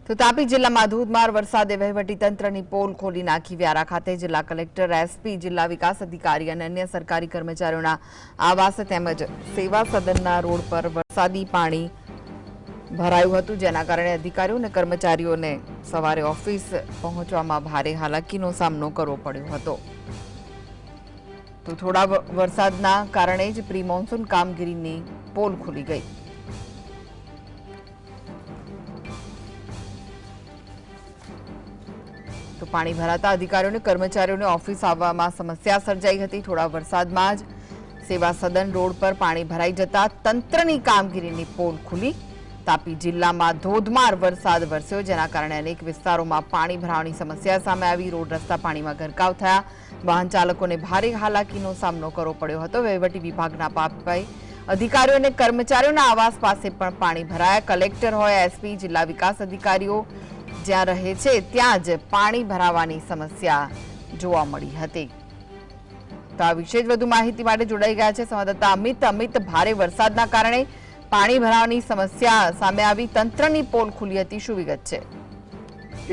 તો તાપી જિલ્લામાં ધોધમાર વરસાદે વહીવટીતંત્રની પોલ ખોલી નાખી। વ્યારા ખાતે જિલ્લા કલેક્ટર, એસપી, જિલ્લા વિકાસ અધિકારી અને અન્ય સરકારી કર્મચારીઓના આવાસ તેમજ સેવા સદનના રોડ પર વરસાદી પાણી ભરાયું હતું, જેના કારણે અધિકારીઓ અને કર્મચારીઓને સવારે ઓફિસ પહોંચવામાં ભારે હાલાકીનો સામનો કરવો પડ્યો હતો। તો થોડા વરસાદના કારણે જ પ્રી મોન્સૂન કામગીરીની પોલ ખુલી ગઈ। તો પાણી ભરાતા અધિકારીઓ અને કર્મચારીઓને ઓફિસ આવવામાં સમસ્યા સર્જાઈ હતી। થોડા વરસાદમાં જ સેવા સદન રોડ પર પાણી ભરાઈ જતા તંત્રની કામગીરીની પોલ ખુલી। તાપી જિલ્લામાં ધોધમાર વરસાદ વરસ્યો, જેના કારણે અનેક વિસ્તારોમાં પાણી ભરાવાની સમસ્યા સામે આવી। રોડ રસ્તા પાણીમાં ગરકાવ થયા, વાહન ચાલકોને ભારે હાલાકીનો સામનો કરવો પડ્યો હતો। વહીવટી વિભાગના પાપભાઈ અધિકારીઓ અને કર્મચારીઓના આવાસ પાસે પણ પાણી ભરાયા। કલેક્ટર હોય, એસપી, જિલ્લા વિકાસ અધિકારીઓ જ્યાં રહે છે ત્યાં જ પાણી ભરાવાની સમસ્યા જોવા મળી હતી। તો આ વિશે જ વધુ માહિતી માટે જોડાઈ ગયા છે સંવાદદાતા અમિત। ભારે વરસાદના કારણે પાણી ભરાવાની સમસ્યા સામે આવી, તંત્રની પોલ ખુલી હતી, શું વિગત છે?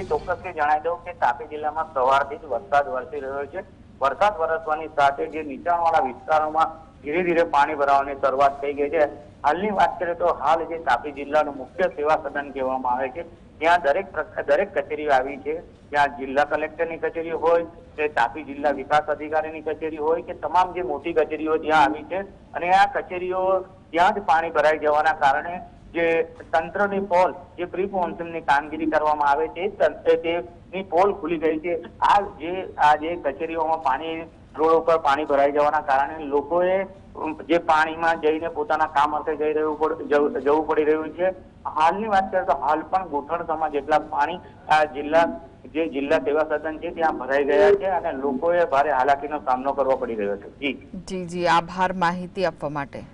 ચોક્કસથી જણાવી દઉં કે તાપી જિલ્લામાં સવારથી જ વરસાદ વરસી રહ્યો છે। વરસાદ વરસવાની સાથે જે નીચાણવાળા વિસ્તારોમાં ધીરે ધીરે પાણી ભરાવાની શરૂઆત થઈ ગઈ છે। હાલની વાત કરીએ તો હાલ જે તાપી જિલ્લાનું મુખ્ય સેવા સદન કહેવામાં આવે છે, ત્યાં દરેક કચેરીઓ આવી છે। ત્યાં જિલ્લા કલેક્ટરની કચેરી હોય કે તાપી જિલ્લા વિકાસ અધિકારીની કચેરી હોય કે તમામ જે મોટી કચેરીઓ ત્યાં આવી છે, અને આ કચેરીઓ ત્યાં જ પાણી ભરાઈ જવાના કારણે જે તંત્રની પોલ, જે પ્રી મોન્સૂનની કામગીરી કરવામાં આવે છે તેની પોલ ખુલી ગઈ છે। આ જે કચેરીઓમાં પાણી, રોડ ઉપર પાણી ભરાઈ જવાના કારણે લોકોએ જે પાણીમાં જઈને પોતાના કામ અર્થે જવું પડી રહ્યું છે। હાલની વાત કરીએ તો હાલ પણ ઘૂંટણસમાં જેટલા પાણી આ જિલ્લા સેવા સદન છે ત્યાં ભરાઈ ગયા છે અને લોકોએ ભારે હાલાકીનો સામનો કરવો પડી રહ્યો છે। જી, આભાર માહિતી આપવા માટે।